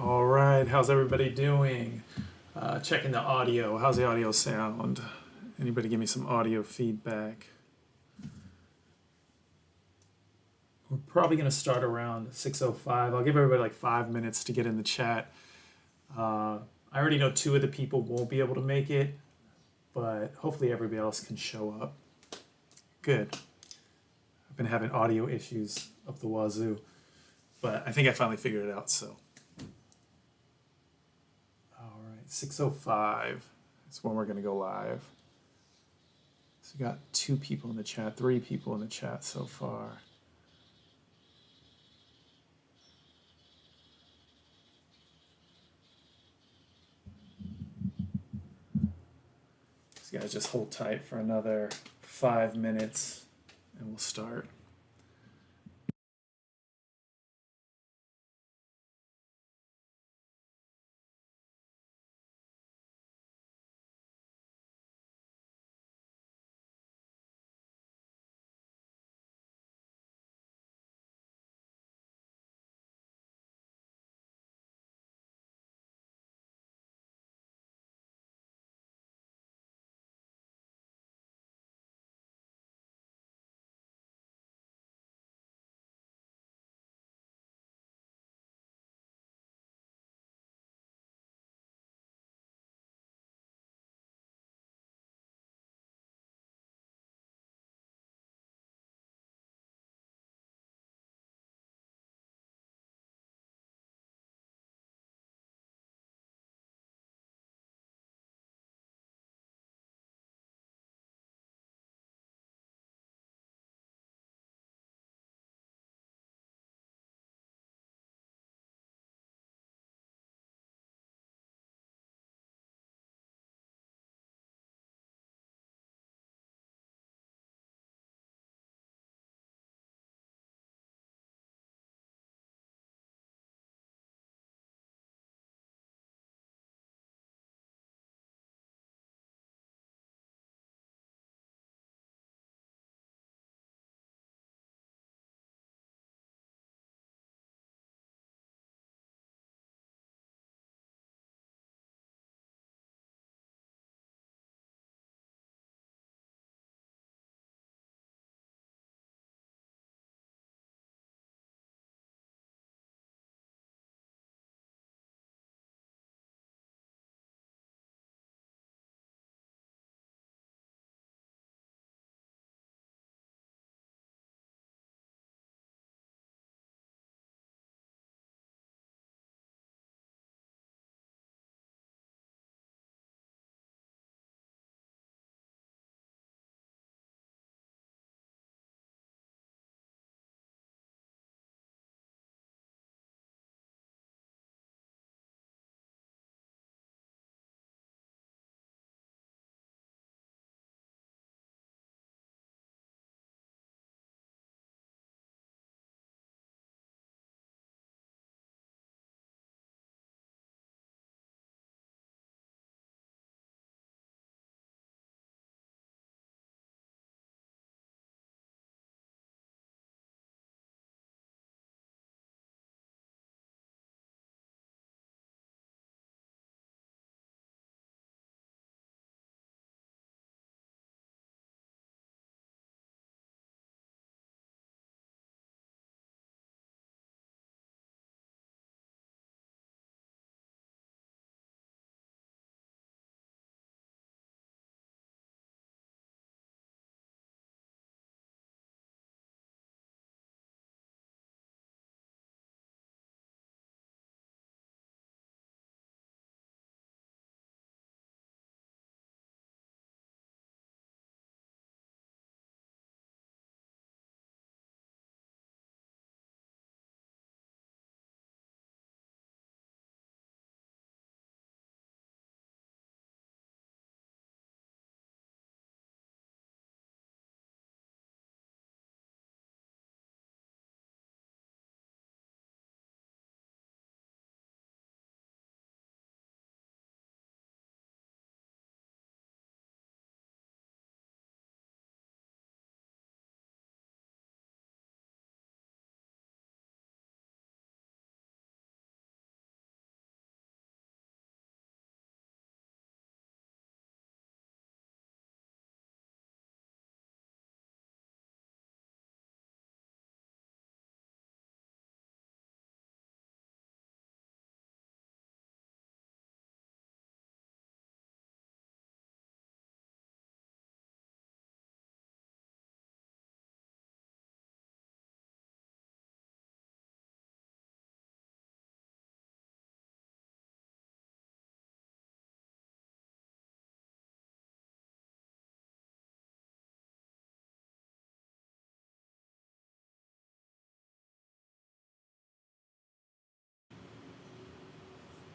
All right, how's everybody doing? Checking the audio. How's the audio sound? Anybody give me some audio feedback? We're probably going to start around 6:05. I'll give everybody like 5 minutes to get in the chat. I already know two of the people won't be able to make it, but hopefully everybody else can show up. Good. I've been having audio issues up the wazoo, but I think I finally figured it out, so. All right, 6:05 is when we're going to go live. So we got two people in the chat, three people in the chat so far. So guys, just hold tight for another 5 minutes and we'll start.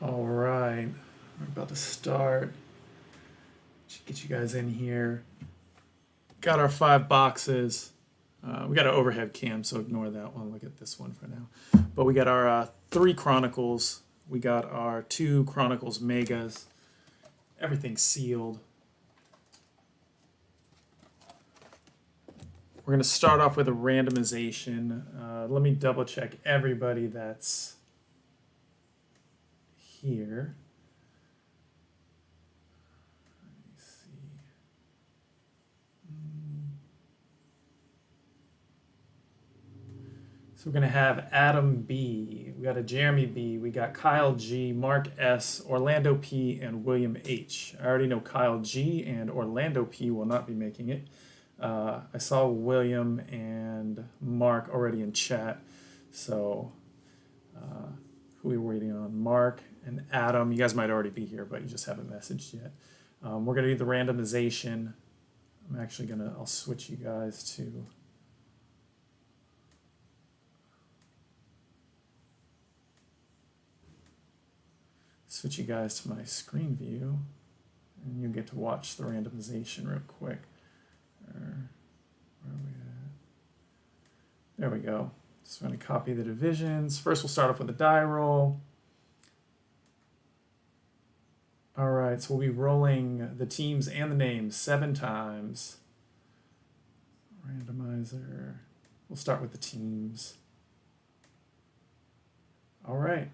All right, we're about to start. Get you guys in here. Got our 5 boxes. We got an overhead cam, so ignore that one. Look at this one for now. But we got our 3 Chronicles. We got our 2 Chronicles Megas. Everything's sealed. We're going to start off with a randomization. Let me double check everybody that's here. Let me see. So we're going to have Adam B. We got a Jeremy B. We got Kyle G, Mark S, Orlando P, and William H. I already know Kyle G and Orlando P will not be making it. I saw William and Mark already in chat. So who are we waiting on? Mark and Adam. You guys might already be here, but you just haven't messaged yet. We're going to do the randomization. I'm actually going to, I'll switch you guys to my screen view, and you get to watch the randomization real quick. Where are we at? There we go. Just going to copy the divisions. First, we'll start off with a die roll. All right, so we'll be rolling the teams and the names 7 times. Randomizer. We'll start with the teams. All right.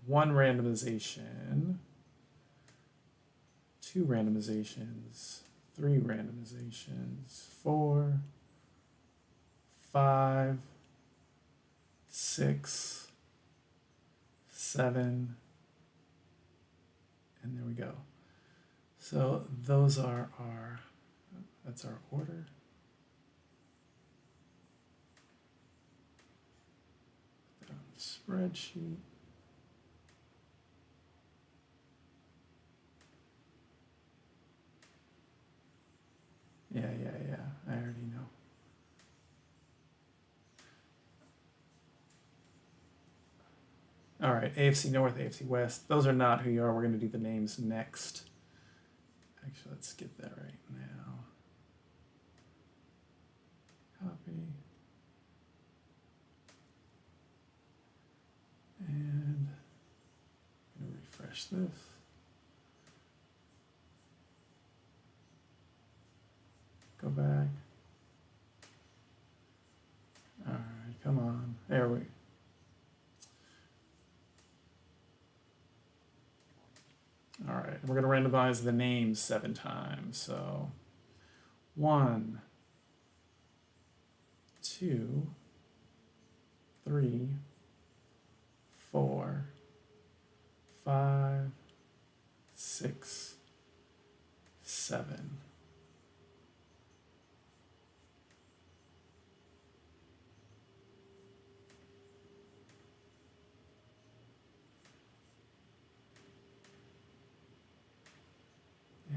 1 randomization. 2 randomizations. 3 randomizations. 4, 5, 6, 7, and there we go. So those are that's our order. Put that on the spreadsheet. Yeah, I already know. All right, AFC North, AFC West. Those are not who you are. We're going to do the names next. Actually, let's get that right now. Copy. And I'm going to refresh this. Go back. All right, come on. There we go. All right, we're going to randomize the names 7 times. So 1, 2, 3, 4, 5, 6, 7. I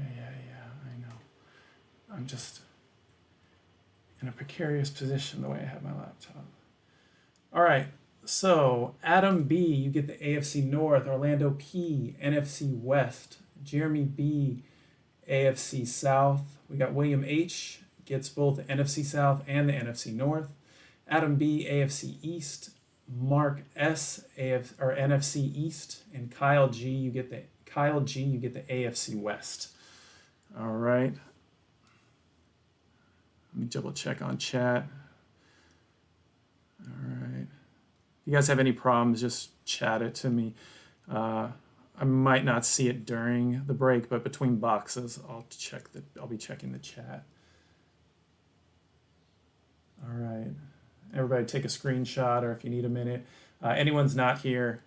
know. I'm just in a precarious position the way I have my laptop. All right, so Adam B, you get the AFC North. Orlando P, NFC West. Jeremy B, AFC South. We got William H, gets both the NFC South and the NFC North. Adam B, AFC East. Mark S, NFC East. And Kyle G, you get the AFC West. All right. Let me double check on chat. All right. If you guys have any problems, just chat it to me. I might not see it during the break, but between boxes, I'll be checking the chat. All right. Everybody take a screenshot, or if you need a minute. Anyone's not here,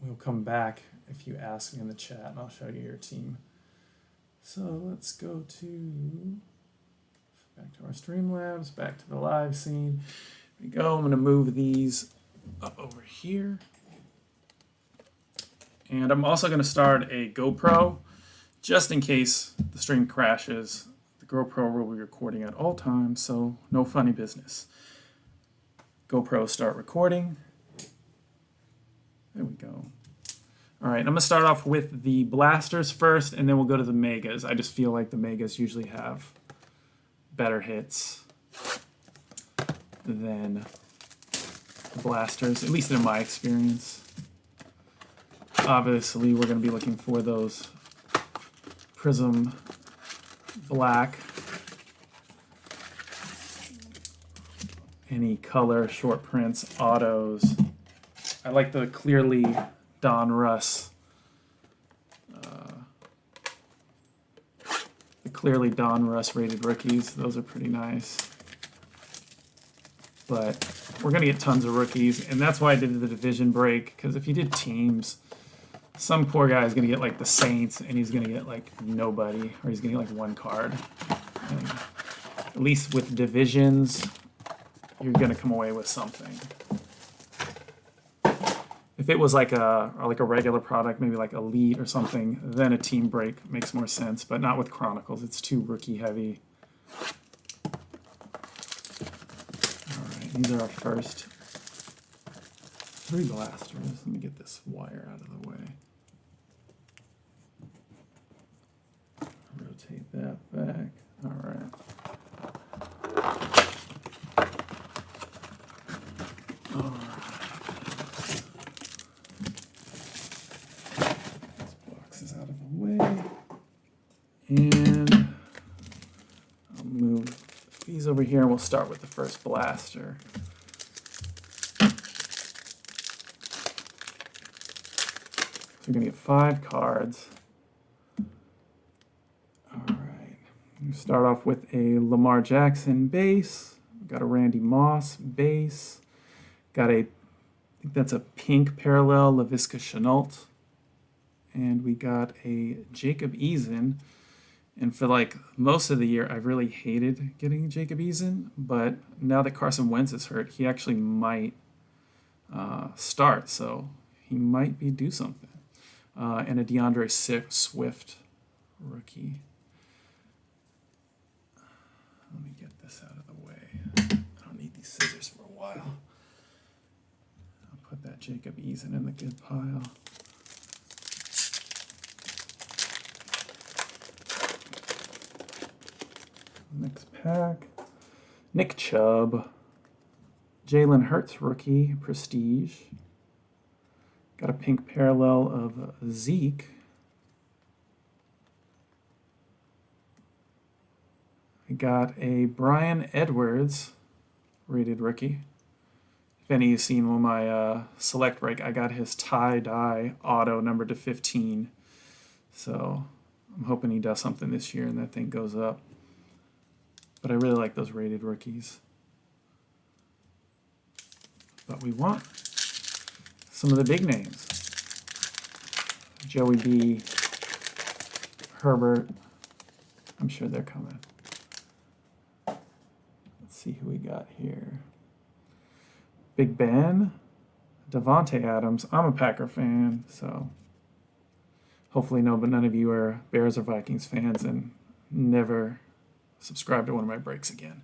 we'll come back if you ask me in the chat, and I'll show you your team. So let's go back to our Streamlabs, back to the live scene. Here we go. I'm going to move these up over here. And I'm also going to start a GoPro, just in case the stream crashes. The GoPro will be recording at all times, so no funny business. GoPro start recording. There we go. All right, I'm going to start off with the blasters first, and then we'll go to the megas. I just feel like the megas usually have better hits than the blasters, at least in my experience. Obviously, we're going to be looking for those Prism black, any color, short prints, autos. I like the clearly Don Russ. The clearly Don Russ rated rookies. Those are pretty nice. But we're going to get tons of rookies, and that's why I did the division break, because if you did teams, some poor guy is going to get like the Saints, and he's going to get like nobody, or he's going to get like one card. And at least with divisions, you're going to come away with something. If it was like a regular product, maybe like Elite or something, then a team break makes more sense, but not with Chronicles. It's too rookie heavy. All right, these are our first 3 blasters. Let me get this wire out of the way. Rotate that back. All right. And I'll move these over here, and we'll start with the first blaster. So we're going to get 5 cards. All right. We'll start off with a Lamar Jackson base. We've got a Randy Moss base. Got a, I think that's a pink parallel LaVisca Chenault. And we got a Jacob Eason. And for like most of the year, I've really hated getting Jacob Eason, but now that Carson Wentz is hurt, he actually might start, so he might be do something. And a DeAndre Swift rookie. Let me get this out of the way. I don't need these scissors for a while. I'll put that Jacob Eason in the good pile. Next pack, Nick Chubb, Jalen Hurts rookie, Prestige. Got a pink parallel of Zeke. I got a Brian Edwards rated rookie. If any of you have seen one of my select break, I got his tie-dye auto numbered to 15. So I'm hoping he does something this year and that thing goes up. But I really like those rated rookies. But we want some of the big names. Joey B, Herbert. I'm sure they're coming. Let's see who we got here. Big Ben, Devontae Adams. I'm a Packer fan, so hopefully none of you are Bears or Vikings fans and never subscribe to one of my breaks again.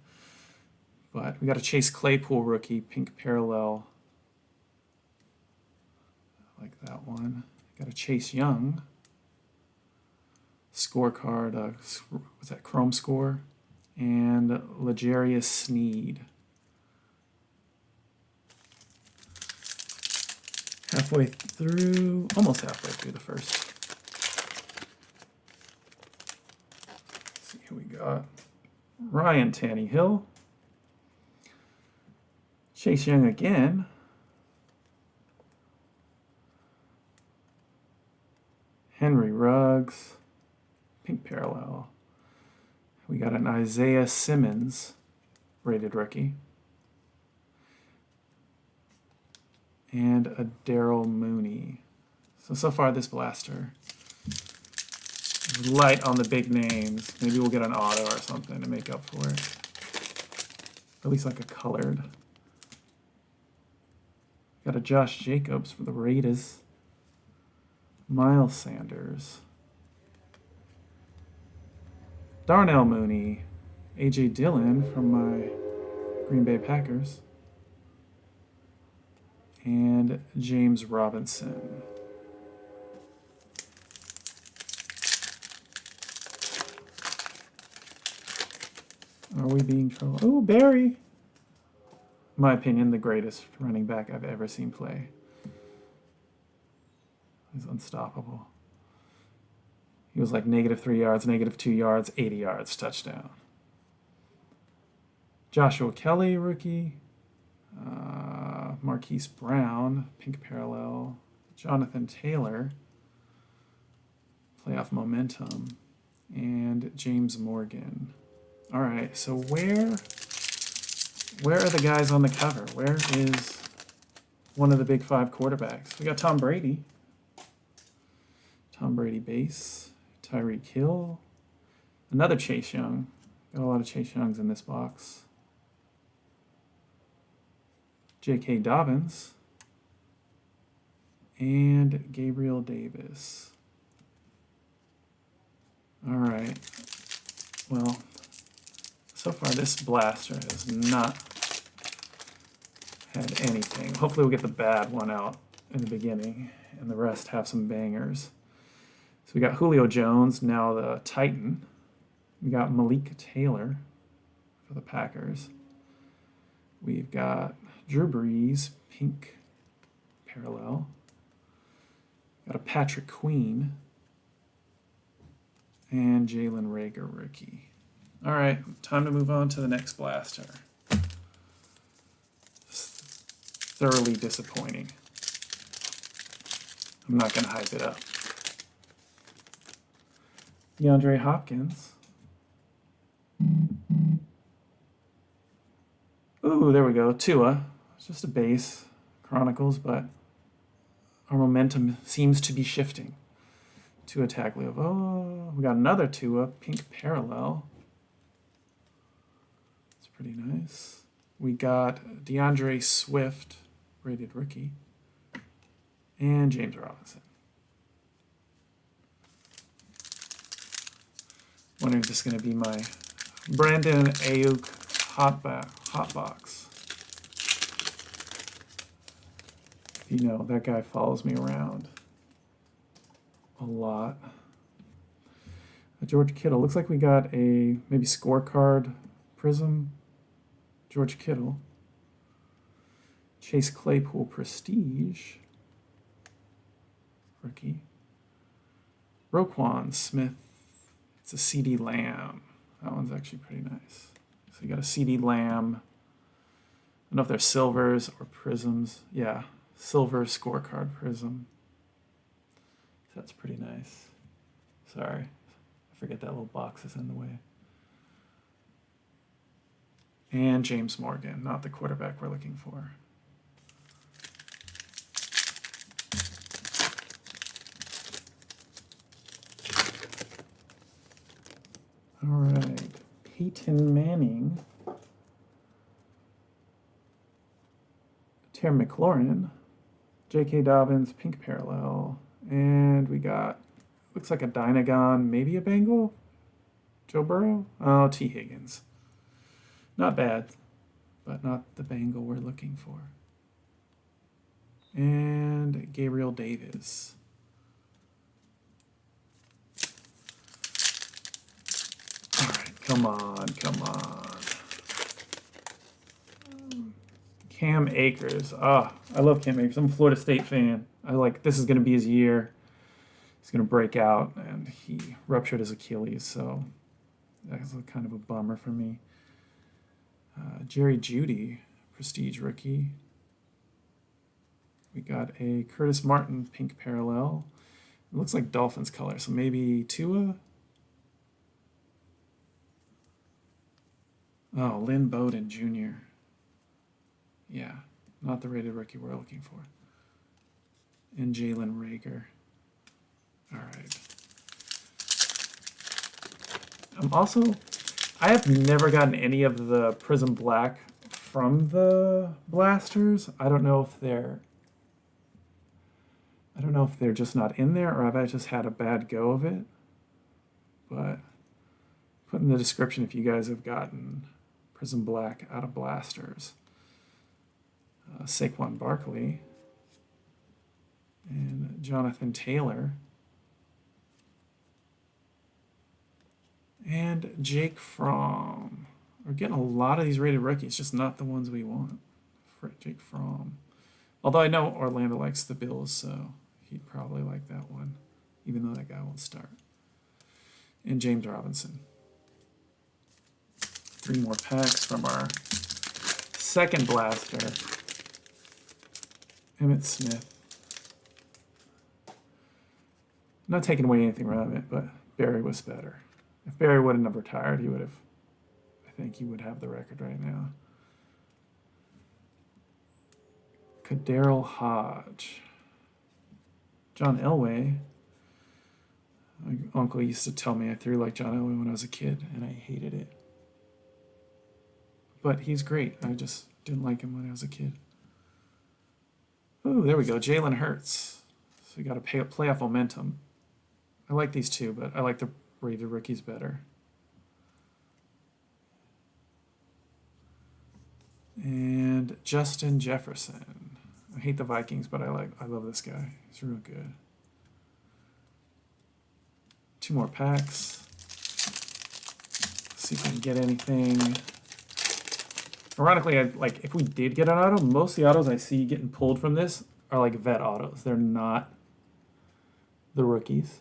But we got a Chase Claypool rookie, pink parallel. I like that one. Got a Chase Young scorecard. What's that? Chrome score. And L'Jarius Sneed. Almost halfway through the first. Let's see who we got. Ryan Tannehill. Chase Young again. Henry Ruggs. Pink parallel. We got an Isaiah Simmons rated rookie. And a Daryl Mooney. So far this blaster is light on the big names. Maybe we'll get an auto or something to make up for it. At least like a colored. Got a Josh Jacobs for the Raiders. Miles Sanders. Darnell Mooney. A.J. Dillon from my Green Bay Packers. And And James Robinson. Are we being trolled? Oh, Barry. In my opinion, the greatest running back I've ever seen play. He's unstoppable. He was like -3 yards, -2 yards, 80 yards, touchdown. Joshua Kelly, rookie. Marquise Brown, pink parallel. Jonathan Taylor, playoff momentum. And James Morgan. All right, so where are the guys on the cover? Where is one of the big 5 quarterbacks? We got Tom Brady. Tom Brady base. Tyreek Hill. Another Chase Young. Got a lot of Chase Youngs in this box. J.K. Dobbins. And Gabriel Davis. All right. Well, so far this blaster has not had anything. Hopefully we'll get the bad one out in the beginning and the rest have some bangers. So we got Julio Jones, now the Titan. We got Malik Taylor for the Packers. We've got Drew Brees, pink parallel. Got a Patrick Queen. And Jalen Reagor, rookie. All right, time to move on to the next blaster. Thoroughly disappointing. I'm not going to hype it up. DeAndre Hopkins. Ooh, there we go. Tua. It's just a base. Chronicles, but our momentum seems to be shifting. Tua Tagovailoa. Oh, we got another Tua, pink parallel. It's pretty nice. We got DeAndre Swift, rated rookie. And James Robinson. Wondering if this is going to be my Brandon Ayuk hot box. You know, that guy follows me around a lot. George Kittle. Looks like we got a maybe scorecard prism. George Kittle. Chase Claypool Prestige. Rookie. Roquan Smith. It's a CD Lamb. That one's actually pretty nice. So you got a CD Lamb. I don't know if they're silvers or prisms. Yeah, silver scorecard prism. So that's pretty nice. Sorry, I forget that little box is in the way. And James Morgan, not the quarterback we're looking for. All right, Peyton Manning, Terry McLaurin, J.K. Dobbins, pink parallel, and we got, looks like a Dynagon, maybe a Bengal, Joe Burrow, oh, T. Higgins. Not bad, but not the Bengal we're looking for. And Gabriel Davis. Come on. Cam Akers. I love Cam Akers. I'm a Florida State fan. This is going to be his year. He's going to break out, and he ruptured his Achilles, so that's kind of a bummer for me. Jerry Jeudy, prestige rookie. We got a Curtis Martin pink parallel. It looks like Dolphins color, so maybe Tua. Oh, Lynn Bowden Jr. Yeah, not the rated rookie we're looking for. And Jalen Reagor. All right. I have never gotten any of the Prism Black from the blasters. I don't know if they're just not in there or if I just had a bad go of it. But put in the description if you guys have gotten Prism Black out of blasters. Saquon Barkley. And Jonathan Taylor. And Jake Fromm. We're getting a lot of these rated rookies, just not the ones we want. For Jake Fromm. Although I know Orlando likes the Bills, so he'd probably like that one, even though that guy won't start. And James Robinson. 3 more packs from our second blaster. Emmitt Smith. I'm not taking away anything from it, but Barry was better. If Barry wouldn't have retired, he would have, I think he would have the record right now. Kadarrell Hodge. John Elway. My uncle used to tell me I threw like John Elway when I was a kid, and I hated it. But he's great. I just didn't like him when I was a kid. Oh, there we go. Jalen Hurts. So we got a playoff momentum. I like these two, but I like the rated rookies better. And Justin Jefferson. I hate the Vikings, but I love this guy. He's real good. 2 more packs. See if we can get anything. Ironically, if we did get an auto, most of the autos I see getting pulled from this are like vet autos. They're not the rookies.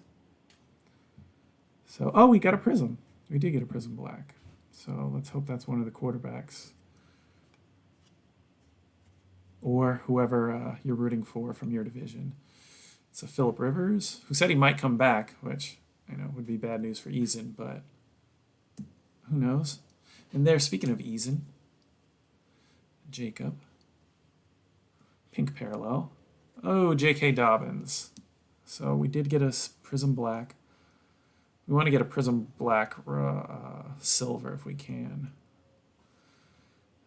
So, oh, we got a Prism. We did get a Prism Black. So let's hope that's one of the quarterbacks. Or whoever you're rooting for from your division. It's a Phillip Rivers, who said he might come back, which I know would be bad news for Eason, but who knows? And there, speaking of Eason, Jacob. Pink parallel. Oh, J.K. Dobbins. So we did get a Prism Black. We want to get a Prism Black silver if we can.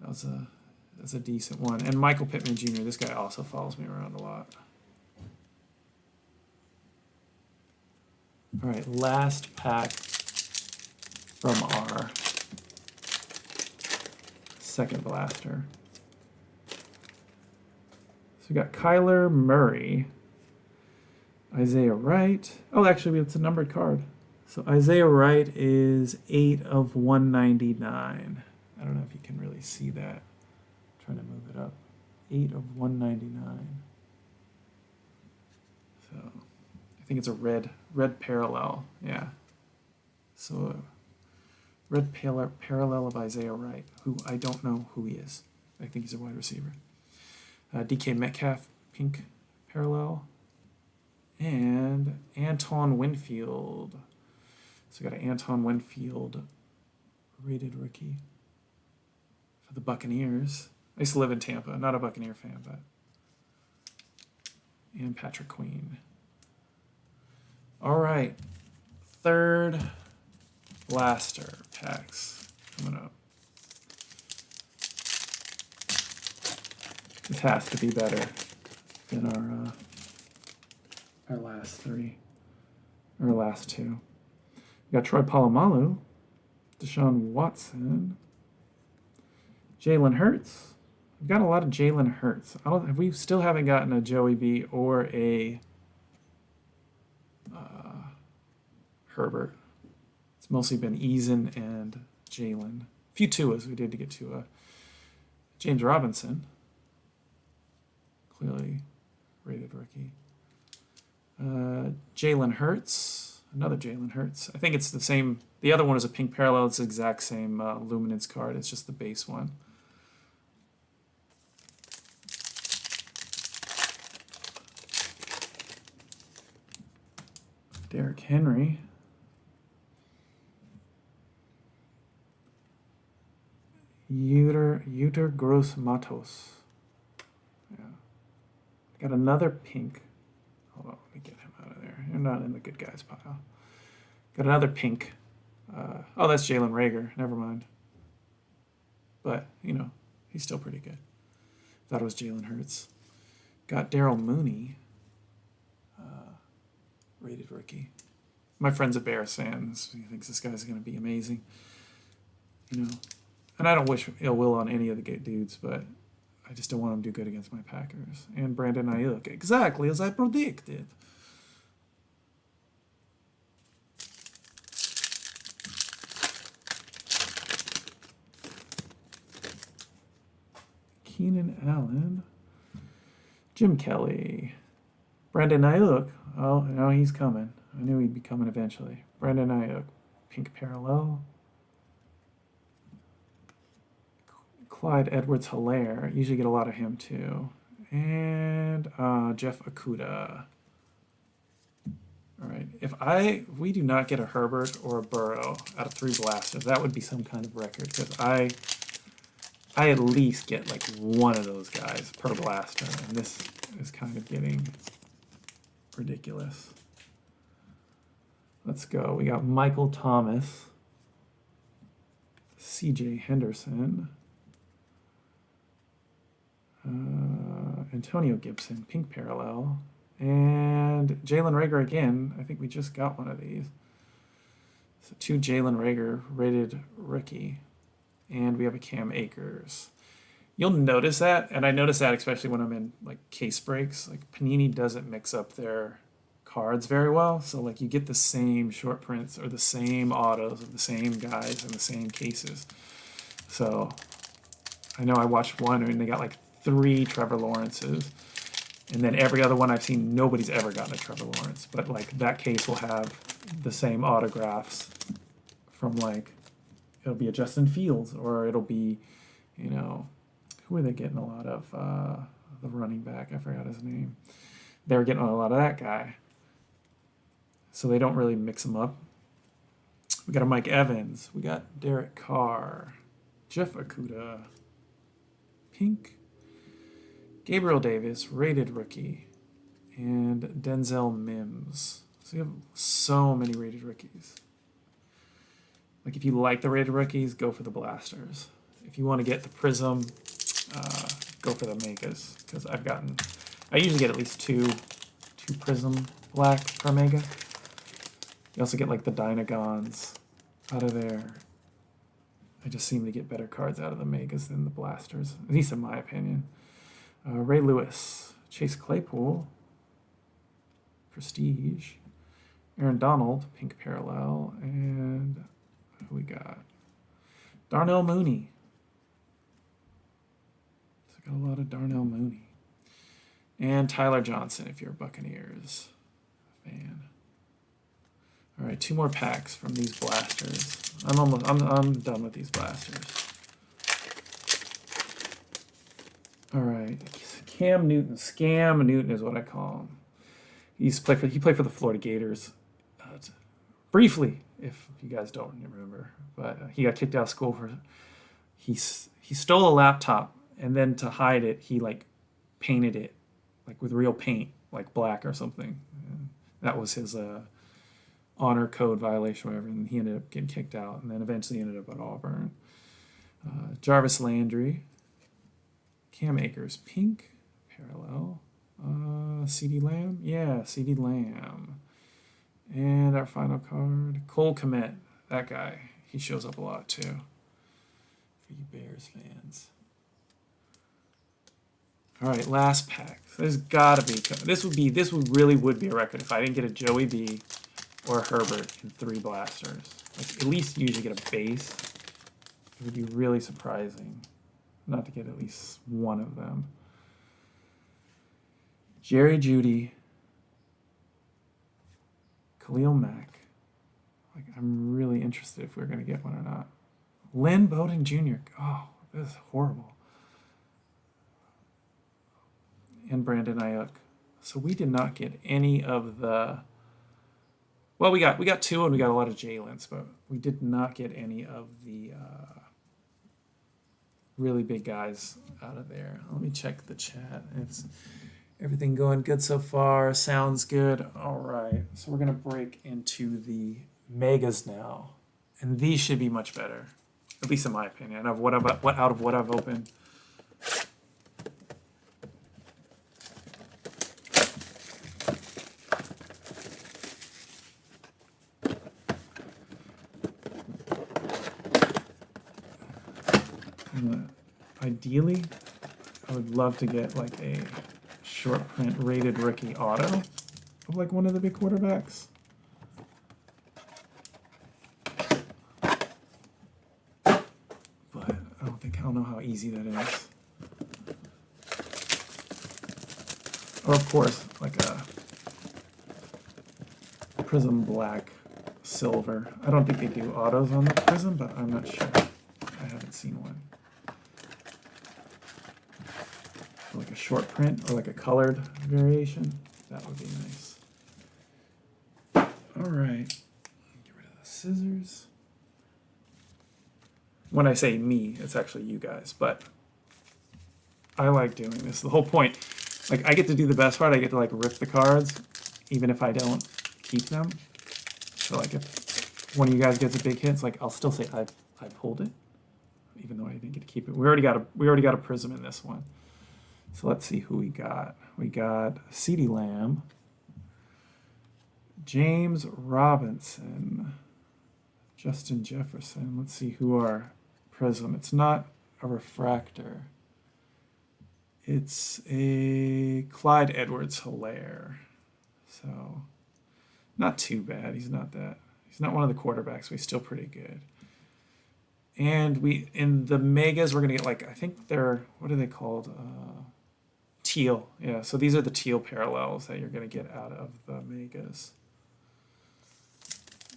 That's a decent one. And Michael Pittman Jr., this guy also follows me around a lot. All right, last pack from our second blaster. So we got Kyler Murray, Isaiah Wright. Oh, actually, it's a numbered card. So Isaiah Wright is 8 of 199. I don't know if you can really see that. I'm trying to move it up. 8 of 199. So I think it's a red parallel. Yeah. So red parallel of Isaiah Wright, who I don't know who he is. I think he's a wide receiver. DK Metcalf, pink parallel. And Anton Winfield. So we got an Anton Winfield rated rookie for the Buccaneers. I used to live in Tampa. Not a Buccaneer fan, but. And Patrick Queen. All right. Third blaster packs coming up. This has to be better than our last 3. Our last 2. We got Troy Polamalu, Deshaun Watson, Jalen Hurts. We've got a lot of Jalen Hurts. We still haven't gotten a Joey B or a Herbert. It's mostly been Eason and Jalen. A few Tuas. We did to get Tua. James Robinson. Clearly rated rookie. Jalen Hurts. Another Jalen Hurts. I think it's the same. The other one is a pink parallel. It's the exact same luminance card. It's just the base one. Derrick Henry. Yuter Gross Matos. Yeah. Got another pink. Hold on, let me get him out of there. You're not in the good guys pile. Got another pink. Oh, that's Jalen Reagor. Never mind. But, he's still pretty good. Thought it was Jalen Hurts. Got Daryl Mooney. Rated rookie. My friend's a Bears fan. He thinks this guy's going to be amazing. And I don't wish ill will on any of the good dudes, but I I just don't want him to do good against my Packers. And Brandon Ayuk, exactly as I predicted. Keenan Allen. Jim Kelly. Brandon Ayuk. Oh, no, he's coming. I knew he'd be coming eventually. Brandon Ayuk. Pink parallel. Clyde Edwards-Helaire. Usually get a lot of him too. And Jeff Okudah. All right. If we do not get a Herbert or a Burrow out of 3 blasters, that would be some kind of record, because I at least get like one of those guys per blaster, and this is kind of getting ridiculous. Let's go. We got Michael Thomas, C.J. Henderson, Antonio Gibson, pink parallel, and Jalen Reagor again. I think we just got one of these. So 2 Jalen Reagor rated rookie, and we have a Cam Akers. You'll notice that, and I notice that especially when I'm in like case breaks. Like Panini doesn't mix up their cards very well, so like you get the same short prints or the same autos of the same guys in the same cases. So I know I watched one and they got like 3 Trevor Lawrences, and then every other one I've seen, nobody's ever gotten a Trevor Lawrence, but like that case will have the same autographs from like, it'll be a Justin Fields, or it'll be, you know, who are they getting a lot of? The running back, I forgot his name. They were getting a lot of that guy. So they don't really mix them up. We got a Mike Evans. We got Derek Carr. Jeff Okudah. Pink. Gabriel Davis, rated rookie. And Denzel Mims. So you have so many rated rookies. Like if you like the rated rookies, go for the blasters. If you want to get the Prism, go for the megas. Because I usually get at least two Prism black per mega. You also get like the Dynagons out of there. I just seem to get better cards out of the megas than the blasters, at least in my opinion. Ray Lewis, Chase Claypool, Prestige, Aaron Donald, pink parallel, and who we got? Darnell Mooney. So got a lot of Darnell Mooney. And Tyler Johnson, if you're a Buccaneers fan. All right, 2 more packs from these blasters. I'm done with these blasters. All right, Cam Newton, Scam Newton is what I call him. He played for the Florida Gators briefly, if you guys don't remember, but he got kicked out of school for he stole a laptop, and then to hide it, he like painted it like with real paint, like black or something. And that was his honor code violation, whatever, and he ended up getting kicked out, and then eventually ended up at Auburn. Jarvis Landry, Cam Akers, pink parallel, CD Lamb, yeah, CD Lamb, and our final card, Cole Kmet, that guy, he shows up a lot too, for you Bears fans. All right, last pack. There's gotta be, this really would be a record if I didn't get a Joey B or a Herbert in 3 blasters. Like at least usually get a base. It would be really surprising not to get at least one of them. Jerry Jeudy, Khalil Mack. Like I'm really interested if we're gonna get one or not. Lynn Bowden Jr. Oh, this is horrible. And Brandon Ayuk. So we did not get any of the. Well, we got 2 and we got a lot of Jalen's, but we did not get any of the really big guys out of there. Let me check the chat. It's everything going good so far. Sounds good. All right, so we're gonna break into the megas now, and these should be much better, at least in my opinion. Of what I've opened. Ideally, I would love to get like a short print rated rookie auto of like one of the big quarterbacks. But I don't know how easy that is. Or of course, like a Prism Black Silver. I don't think they do autos on the Prism, but I'm not sure. I haven't seen one. Like a short print or like a colored variation. That would be nice. All right. Get rid of the scissors. When I say me, it's actually you guys, but I like doing this. The whole point, like I get to do the best part. I get to like rip the cards, even if I don't keep them. So like if one of you guys gets a big hit, it's like I'll still say I pulled it, even though I didn't get to keep it. We already got a Prism in this one. So let's see who we got. We got CeeDee Lamb, James Robinson, Justin Jefferson. Let's see who our Prism. It's not a refractor. It's a Clyde Edwards-Helaire. So not too bad. He's not one of the quarterbacks, but he's still pretty good. And in the megas, we're gonna get like, I think they're, what are they called? Teal. Yeah, so these are the teal parallels that you're gonna get out of the megas.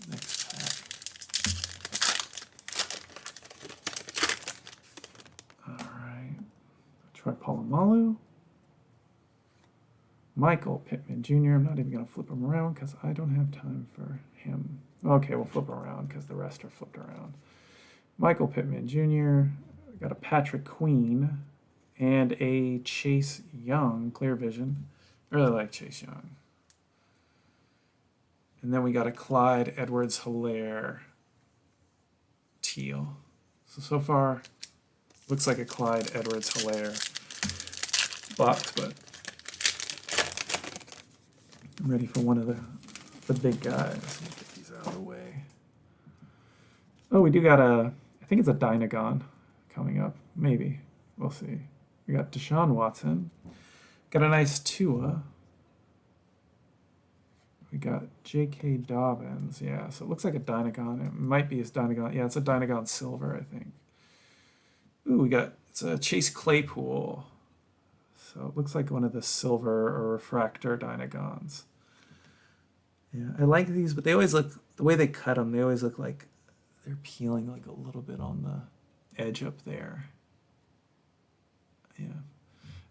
Next pack. All right. Troy Polamalu. Michael Pittman Jr. I'm not even gonna flip him around because I don't have time for him. Okay, we'll flip him around because the rest are flipped around. Michael Pittman Jr. We got a Patrick Queen and a Chase Young, Clear Vision. I really like Chase Young. And then we got a Clyde Edwards-Helaire teal. So far, looks like a Clyde Edwards-Helaire box, but I'm ready for one of the big guys. Let me get these out of the way. Oh, we do got I think it's a Dynagon coming up. Maybe. We'll see. We got Deshaun Watson. Got a nice Tua. We got J.K. Dobbins. Yeah, so it looks like a Dynagon. It might be his Dynagon. Yeah, it's a Dynagon Silver, I think. Ooh, it's a Chase Claypool. So it looks like one of the silver or refractor Dynagons. Yeah, I like these, but they always look, the way they cut them, they always look like they're peeling like a little bit on the edge up there. Yeah.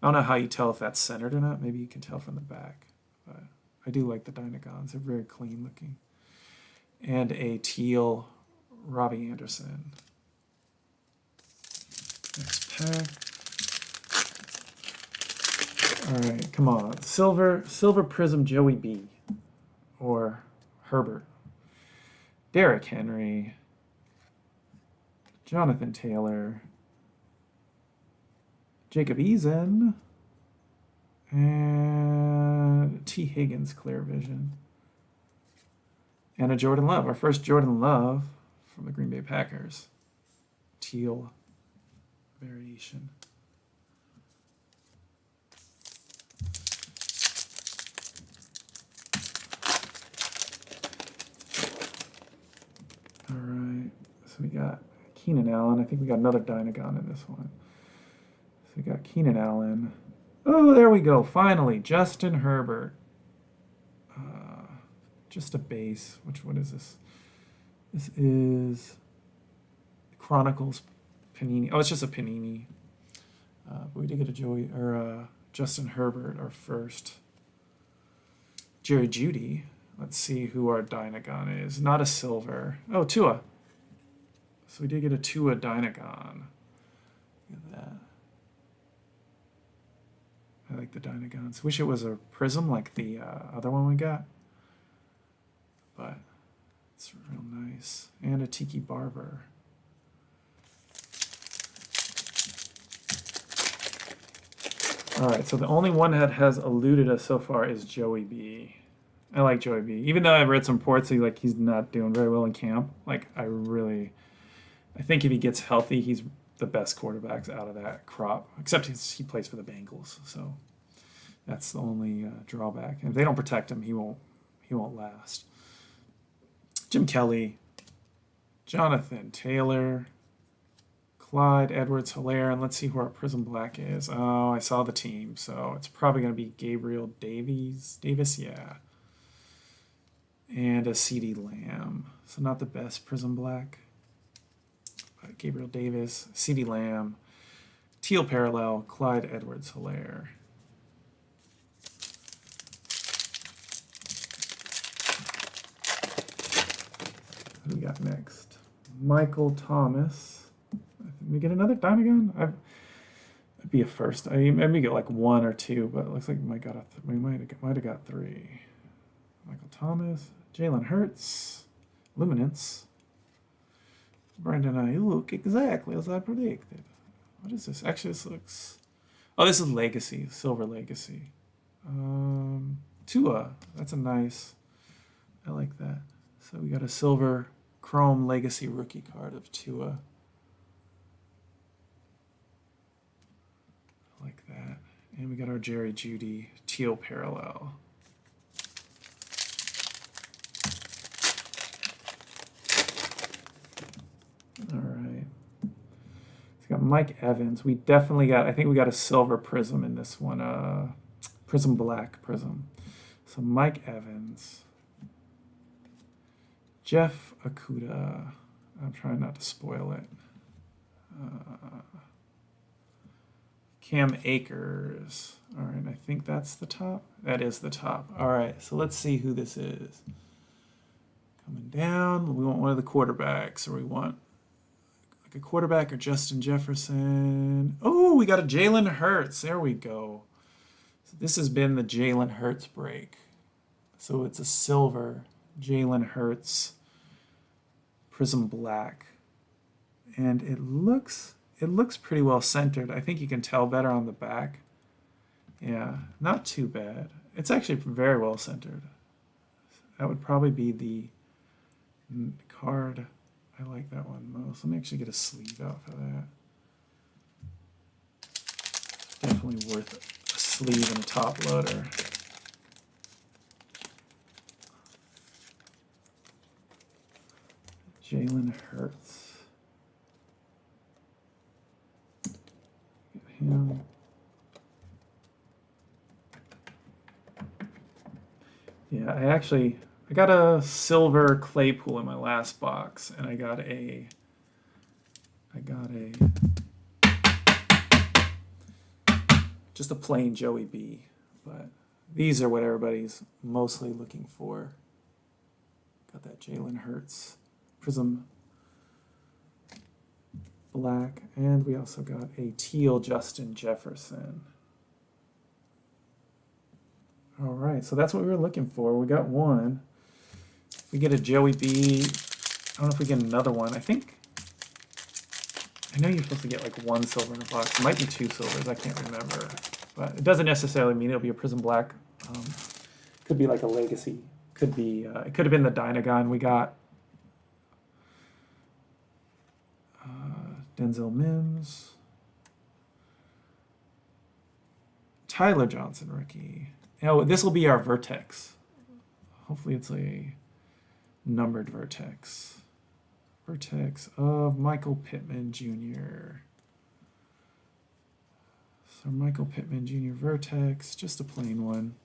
I don't know how you tell if that's centered or not. Maybe you can tell from the back. But I do like the Dynagons. They're very clean looking. And a teal Robbie Anderson. Next pack. All right, come on. Silver Prism Joey B. Or Herbert. Derrick Henry. Jonathan Taylor. Jacob Eason. And T. Higgins Clear Vision. And a Jordan Love. Our first Jordan Love from the Green Bay Packers. Teal variation. All right, so we got Keenan Allen. I think we got another Dynagon in this one. So we got Keenan Allen. Oh, there we go. Finally, Justin Herbert. Just a base. What is this? This is Chronicles Panini. Oh, it's just a Panini. But we did get a Justin Herbert, our first. Jerry Jeudy. Let's see who our Dynagon is. Not a silver. Oh, Tua. So we did get a Tua Dynagon. Look at that. I like the Dynagons. Wish it was a Prism like the other one we got. But it's real nice. And a Tiki Barber. All right, so the only one that has eluded us so far is Joey B. I like Joey B. Even though I've read some reports he's not doing very well in camp. Like I think if he gets healthy, he's the best quarterbacks out of that crop, except he plays for the Bengals, so that's the only drawback. And if they don't protect him, he won't last. Jim Kelly, Jonathan Taylor, Clyde Edwards-Helaire, and let's see who our Prism Black is. Oh, I saw the team, so it's probably going to be Gabriel Davis, yeah. And a CD Lamb. So not the best Prism Black. But Gabriel Davis, CD Lamb, Teal Parallel, Clyde Edwards-Helaire. Who we got next? Michael Thomas. Did we get another dime again? It'd be a first. I maybe get like one or two, but it looks like we might have got three. Michael Thomas, Jalen Hurts, Luminance, Brandon Ayuk, exactly as I predicted. What is this? Actually, this looks. Oh, this is Legacy, Silver Legacy. Tua, that's a nice. I like that. So we got a Silver Chrome Legacy rookie card of Tua. I like that. And we got our Jerry Jeudy Teal Parallel. All right. We got Mike Evans. We definitely got, I think we got a Silver Prism in this one. Prism Black Prism. So Mike Evans. Jeff Okuda. I'm trying not to spoil it. Cam Akers. All right, I think that's the top. That is the top. All right, so let's see who this is. Coming down, we want one of the quarterbacks, or we want like a quarterback or Justin Jefferson. Oh, we got a Jalen Hurts. There we go. So this has been the Jalen Hurts break. So it's a silver Jalen Hurts Prism Black. And it looks pretty well centered. I think you can tell better on the back. Yeah, not too bad. It's actually very well centered. That would probably be the card. I like that one most. Let me actually get a sleeve out for that. Definitely worth a sleeve and a top loader. Jalen Hurts. Get him. Yeah, I got a silver Claypool in my last box, and I got a just a plain Joey B, but these are what everybody's mostly looking for. Got that Jalen Hurts Prism Black, and we also got a teal Justin Jefferson. All right, so that's what we were looking for. We got one. If we get a Joey B, I don't know if we get another one. I know you're supposed to get like one silver in a box. It might be two silvers. I can't remember. But it doesn't necessarily mean it'll be a Prism Black. Could be like a Legacy. Could be. It could have been the Dynagon we got. Denzel Mims. Tyler Johnson rookie. Oh, this will be our Vertex. Hopefully it's a numbered Vertex. Vertex of Michael Pittman Jr. So Michael Pittman Jr. Vertex, just a plain one.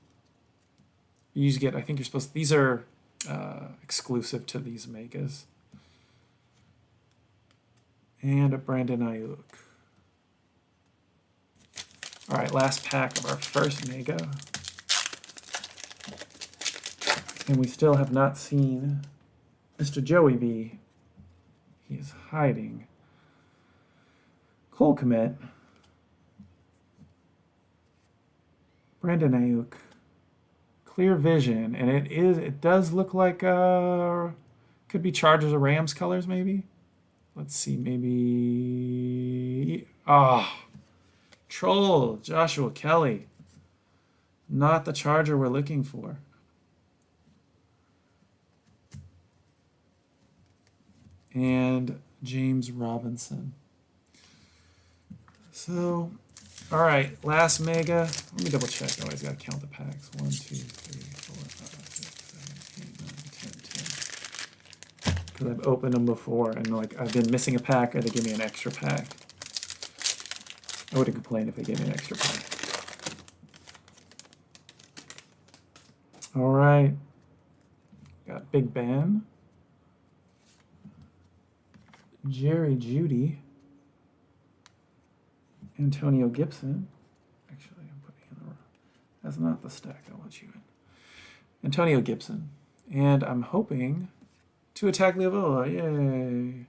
You usually get, I think you're supposed to, these are exclusive to these megas. And a Brandon Ayuk. All right, last pack of our first mega. And we still have not seen Mr. Joey B. He is hiding. Cole Kmet. Brandon Ayuk. Clear vision. And it does look like could be Chargers or Rams colors maybe. Let's see, maybe Troll, Joshua Kelly. Not the Charger we're looking for. And James Robinson. So, all right, last mega. Let me double check. I always got to count the packs. 1, 2, 3, 4, 5, 6, 7, 8, 9, 10, 10. Because I've opened them before, and like I've been missing a pack, or they give me an extra pack. I wouldn't complain if they gave me an extra pack. All right, got Big Ben, Jerry Jeudy, Antonio Gibson. Actually, I'm putting in the wrong. That's not the stack I want you in. Antonio Gibson, and I'm hoping to attack Tagovailoa. Yay!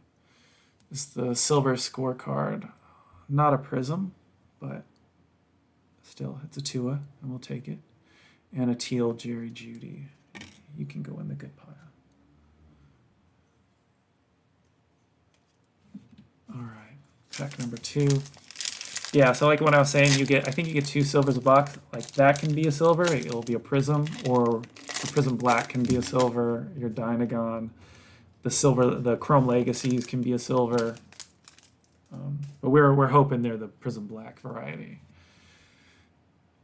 It's the silver scorecard. Not a prism, but still, it's a Tua, and we'll take it. And a teal Jerry Jeudy. You can go in the good pile. All right, pack number 2. Yeah, so like when I was saying, I think you get 2 silvers a box. Like that can be a silver, it'll be a prism, or the prism black can be a silver. Your Dynagon, the Chrome Legacies can be a silver. But we're hoping they're the prism black variety.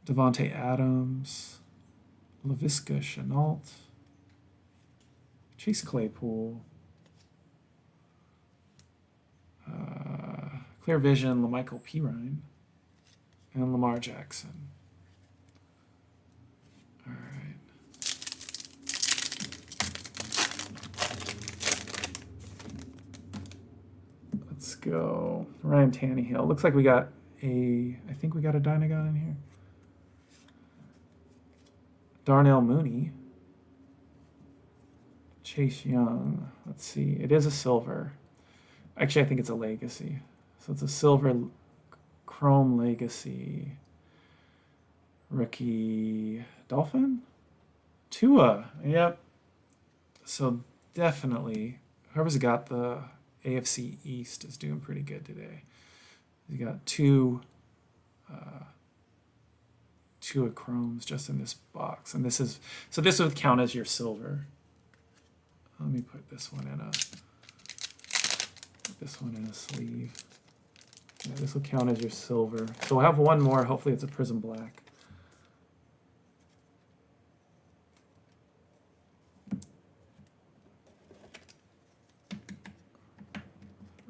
Devontae Adams, Laviska Shenault, Chase Claypool, Clear Vision, LaMichael Pirine, and Lamar Jackson. All right. Let's go. Ryan Tannehill. Looks like I think we got a Dynagon in here. Darnell Mooney. Chase Young. Let's see. It is a silver. Actually, I think it's a legacy. So it's a silver Chrome Legacy. Rookie Dolphin? Tua. Yep. So definitely, whoever's got the AFC East is doing pretty good today. You got 2 Chromes just in this box, and this would count as your silver. Let me put this one in a sleeve. Yeah, this will count as your silver. So we'll have one more. Hopefully it's a prism black.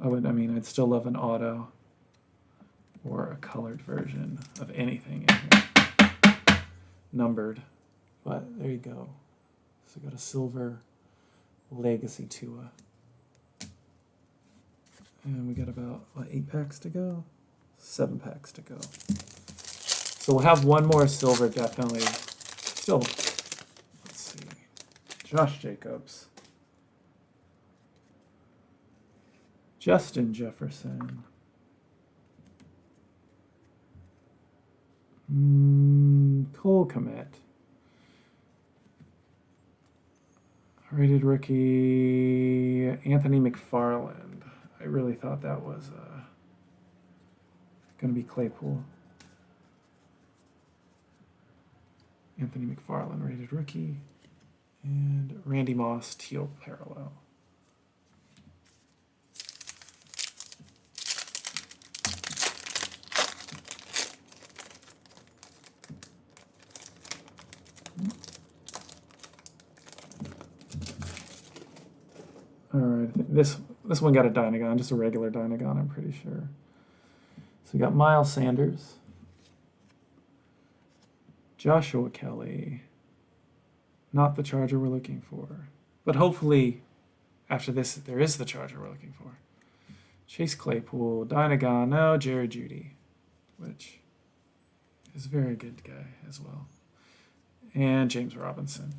I'd still love an auto or a colored version of anything in here. Numbered. But there you go. So we got a silver Legacy Tua. And we got about 8 packs to go? 7 packs to go. So we'll have one more silver definitely. Still, let's see. Josh Jacobs. Justin Jefferson. Cole Kmet. Rated rookie Anthony McFarland. I really thought that was going to be Claypool. Anthony McFarland, rated rookie. And Randy Moss, teal parallel. All right, this one got a Dynagon, just a regular Dynagon, I'm pretty sure. So we got Miles Sanders, Joshua Kelly, not the Charger we're looking for, but hopefully after this there is the Charger we're looking for. Chase Claypool, Dynagon, no, Jerry Jeudy, which is a very good guy as well, and James Robinson.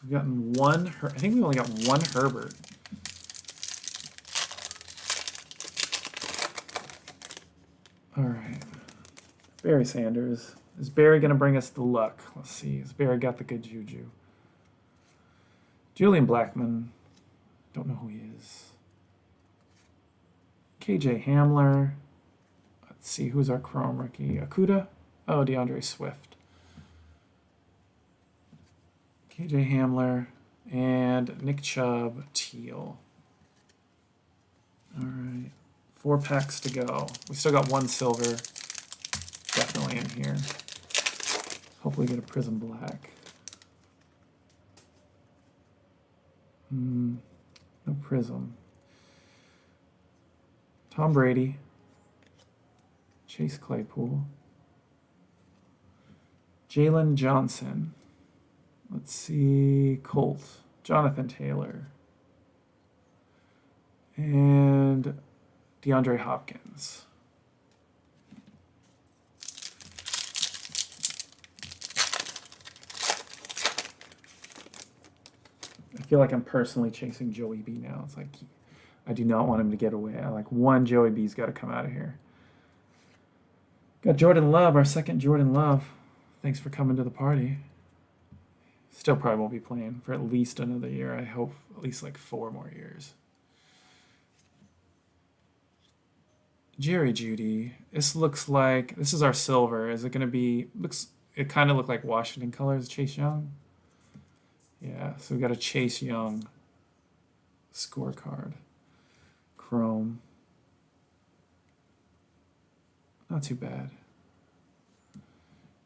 We've gotten one. I think we only got one Herbert. All right. Barry Sanders. Is Barry going to bring us the luck? Let's see. Has Barry got the good juju? Julian Blackmon. Don't know who he is. KJ Hamler. Let's see. Who's our Chrome rookie? Akuda? Oh, DeAndre Swift. KJ Hamler and Nick Chubb, teal. All right. 4 packs to go. We still got 1 silver definitely in here. Hopefully get a Prism Black. No Prism. Tom Brady. Chase Claypool. Jalen Johnson. Let's see. Colt. Jonathan Taylor. And DeAndre Hopkins. I feel like I'm personally chasing Joey B now. It's like I do not want him to get away. I like one Joey B's got to come out of here. Got Jordan Love, our second Jordan Love. Thanks for coming to the party. Still probably won't be playing for at least another year. I hope at least like 4 more years. Jerry Jeudy. This looks like, this is our silver. Is it going to be, it kind of looked like Washington colors, Chase Young. Yeah, so we got a Chase Young scorecard. Chrome. Not too bad.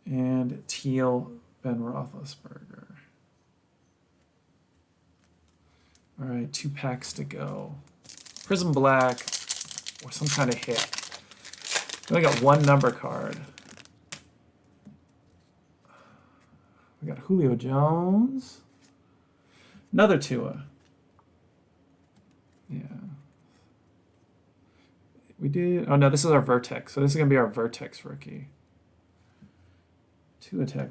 And teal Ben Roethlisberger. All right, 2 packs to go. Prism Black or some kind of hit. We only got 1 number card. We got Julio Jones. Another Tua. Yeah. We did. Oh no, this is our Vertex. So this is gonna be our Vertex rookie. 2 attack.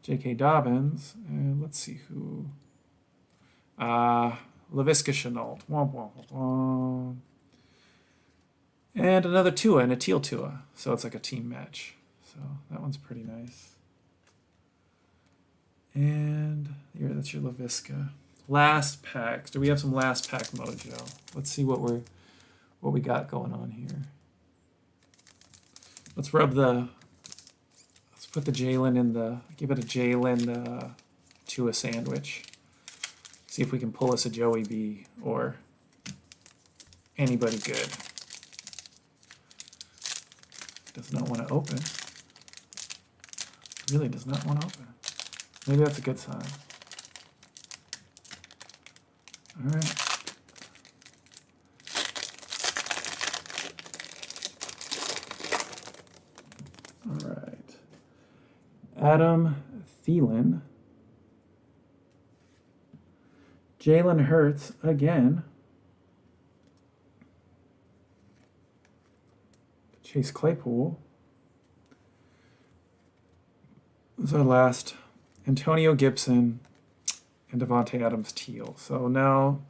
J.K. Dobbins. And let's see who. Laviska Shenault. And another Tua and a teal Tua. So it's like a team match. So that one's pretty nice. And here, that's your Laviska. Last packs. Do we have some last pack mojo? Let's see what we got going on here. Let's put the Jalen in the, give it a Jalen Tua sandwich. See if we can pull us a Joey B or anybody good. Does not want to open. Really does not want to open. Maybe that's a good sign. All right. All right. Adam Thielen. Jalen Hurts again. Chase Claypool. This is our last. Antonio Gibson and Devontae Adams teal. So now,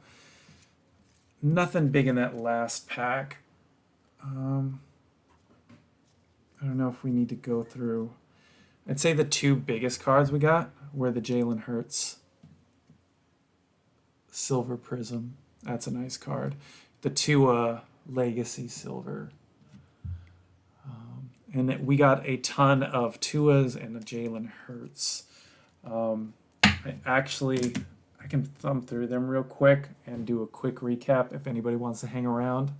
nothing big in that last pack. I don't know if we need to go through. I'd say the 2 biggest cards we got were the Jalen Hurts Silver Prism. That's a nice card. The Tua Legacy Silver. And we got a ton of Tuas and a Jalen Hurts. I can thumb through them real quick and do a quick recap if anybody wants to hang around.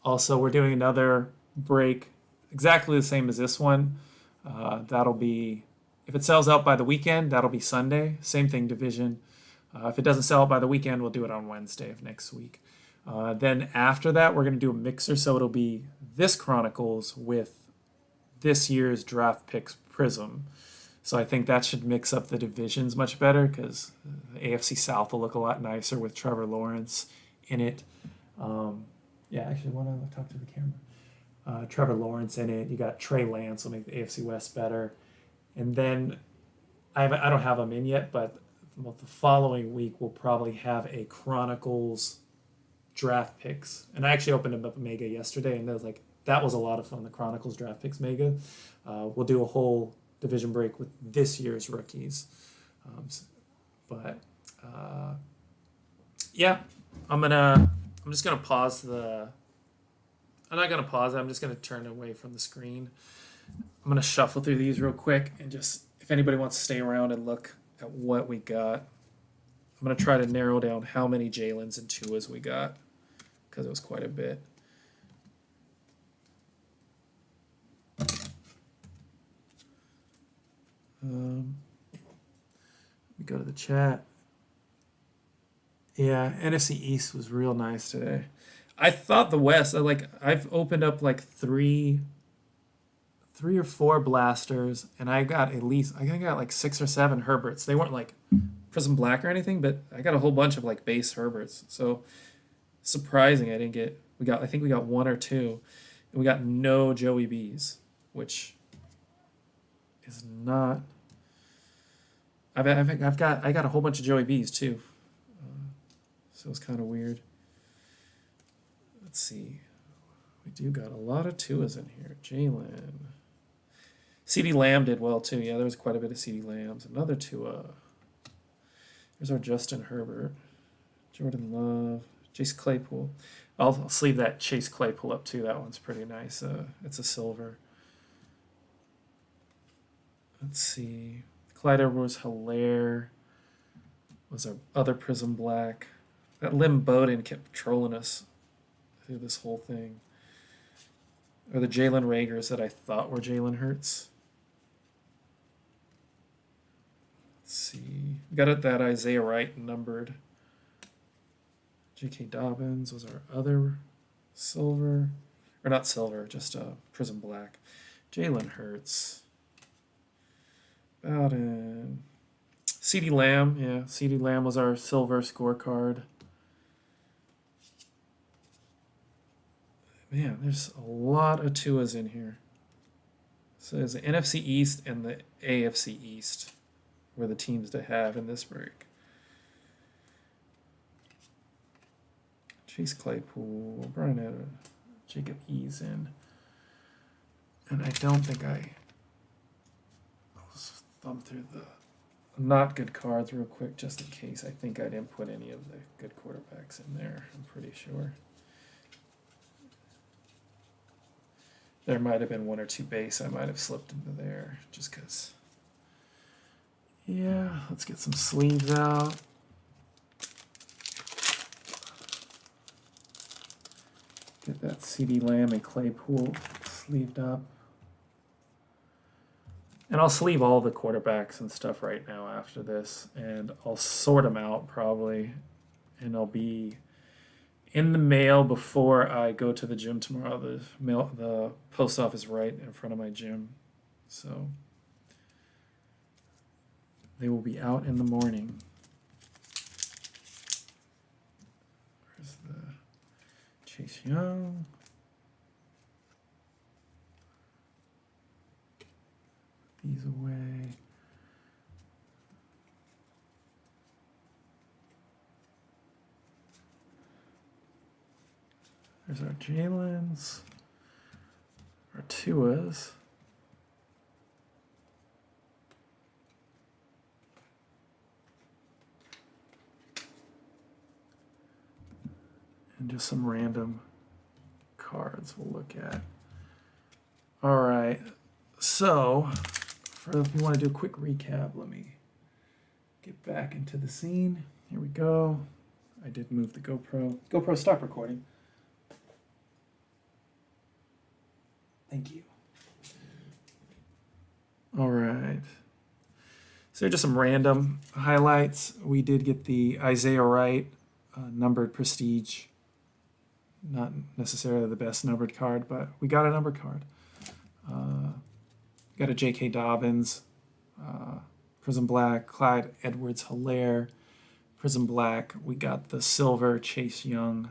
Also, we're doing another break exactly the same as this one. That'll be, if it sells out by the weekend, that'll be Sunday. Same thing, division. If it doesn't sell out by the weekend, we'll do it on Wednesday of next week. Then after that, we're going to do a mixer. So it'll be this Chronicles with this year's draft picks Prism. So I think that should mix up the divisions much better because the AFC South will look a lot nicer with Trevor Lawrence in it. Yeah, actually, why don't I talk to the camera? Trevor Lawrence in it. You got Trey Lance will make the AFC West better. And then I don't have them in yet, but the following week we'll probably have a Chronicles draft picks. And I actually opened up a Mega yesterday, and that was a lot of fun, the Chronicles draft picks Mega. We'll do a whole division break with this year's rookies. Yeah, I'm just gonna pause I'm not gonna pause it. I'm just gonna turn away from the screen. I'm gonna shuffle through these real quick and just, if anybody wants to stay around and look at what we got, I'm gonna try to narrow down how many Jalen's and Tuas we got, because it was quite a bit. We go to the chat. Yeah, NFC East was real nice today. I thought the West, I've opened up like three or four blasters, and I got like 6 or 7 Herberts. They weren't like Prism Black or anything, but I got a whole bunch of like base Herberts. So surprising I think we got 1 or 2, and we got no Joey B's, which is not. I got a whole bunch of Joey B's too, so it's kind of weird. Let's see, we do got a lot of Tuas in here. Jalen, CeeDee Lamb did well too. Yeah, there was quite a bit of CeeDee Lambs. Another Tua. There's our Justin Herbert, Jordan Love, Chase Claypool. I'll sleeve that Chase Claypool up too. That one's pretty nice. It's a silver. Let's see. Clyde Edwards-Helaire was our other Prism Black. That Lim Bowden kept trolling us through this whole thing. Or the Jalen Ragers that I thought were Jalen Hurts. Let's see. We got that Isaiah Wright numbered. J.K. Dobbins was our other silver. Or not silver, just a Prism Black. Jalen Hurts. Bowden. CeeDee Lamb. Yeah, CeeDee Lamb was our silver scorecard. Man, there's a lot of Tuas in here. So there's the NFC East and the AFC East were the teams to have in this break. Chase Claypool, Brian Edwards, Jacob Eason. And I don't think I'll just thumb through the not good cards real quick just in case. I think I didn't put any of the good quarterbacks in there. I'm pretty sure. There might have been 1 or 2 base I might have slipped into there just because. Yeah, let's get some sleeves out. Get that CeeDee Lamb and Claypool sleeved up. And I'll sleeve all the quarterbacks and stuff right now after this, and I'll sort them out probably, and I'll be in the mail before I go to the gym tomorrow. The post office right in front of my gym, so they will be out in the morning. Where's the Chase Young? These away. There's our Jalen's, our Tuas. And just some random cards we'll look at. All right, so if you want to do a quick recap, let me get back into the scene. Here we go. I did move the GoPro. GoPro, stop recording. Thank you. All right. So just some random highlights. We did get the Isaiah Wright numbered Prestige. Not necessarily the best numbered card, but we got a numbered card. Got a J.K. Dobbins, Prism Black, Clyde Edwards-Helaire, Prism Black. We got the silver Chase Young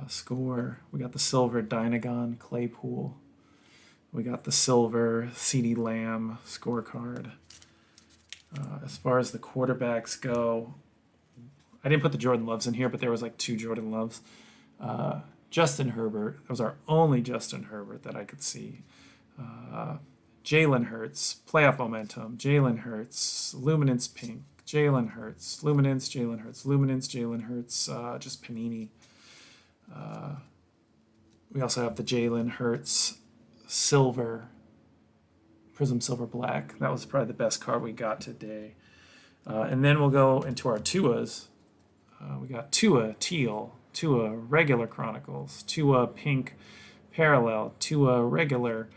score. We got the silver Dynagon Claypool. We got the silver CeeDee Lamb scorecard. As far as the quarterbacks go, I didn't put the Jordan Loves in here, but there was like 2 Jordan Loves. Justin Herbert. That was our only Justin Herbert that I could see. Jalen Hurts, playoff momentum. Jalen Hurts, Luminance Pink. Jalen Hurts, Luminance, Jalen Hurts, Luminance, Jalen Hurts, just Panini. We also have the Jalen Hurts Silver, Prism Silver Black. That was probably the best card we got today. And then we'll go into our Tuas. We got Tua Teal, Tua regular Chronicles, Tua pink parallel, Tua regular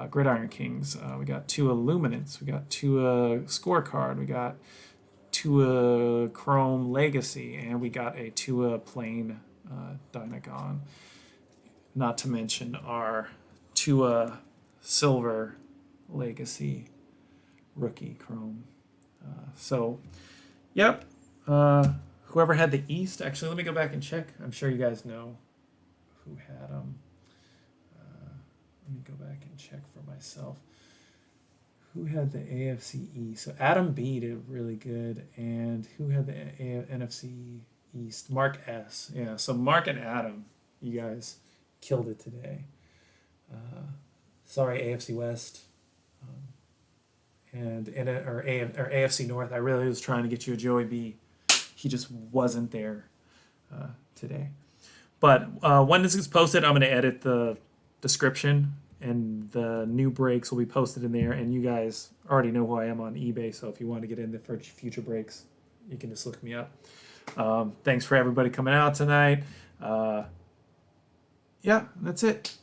Gridiron Kings. We got Tua Luminance. We got Tua scorecard. We got Tua Chrome Legacy, and we got a Tua plain Dynagon. Not to mention our Tua Silver Legacy rookie Chrome. Yep. Whoever had the East, actually, let me go back and check. I'm sure you guys know who had them. Let me go back and check for myself. Who had the AFC East? So Adam B did really good. And who had the NFC East? Mark S. Yeah, so Mark and Adam, you guys killed it today. Sorry, AFC West. Or AFC North. I really was trying to get you a Joey B. He just wasn't there today. But when this is posted, I'm going to edit the description, and the new breaks will be posted in there. And you guys already know who I am on eBay, so if you want to get in there for future breaks, you can just look me up. Thanks for everybody coming out tonight. Yeah, that's it.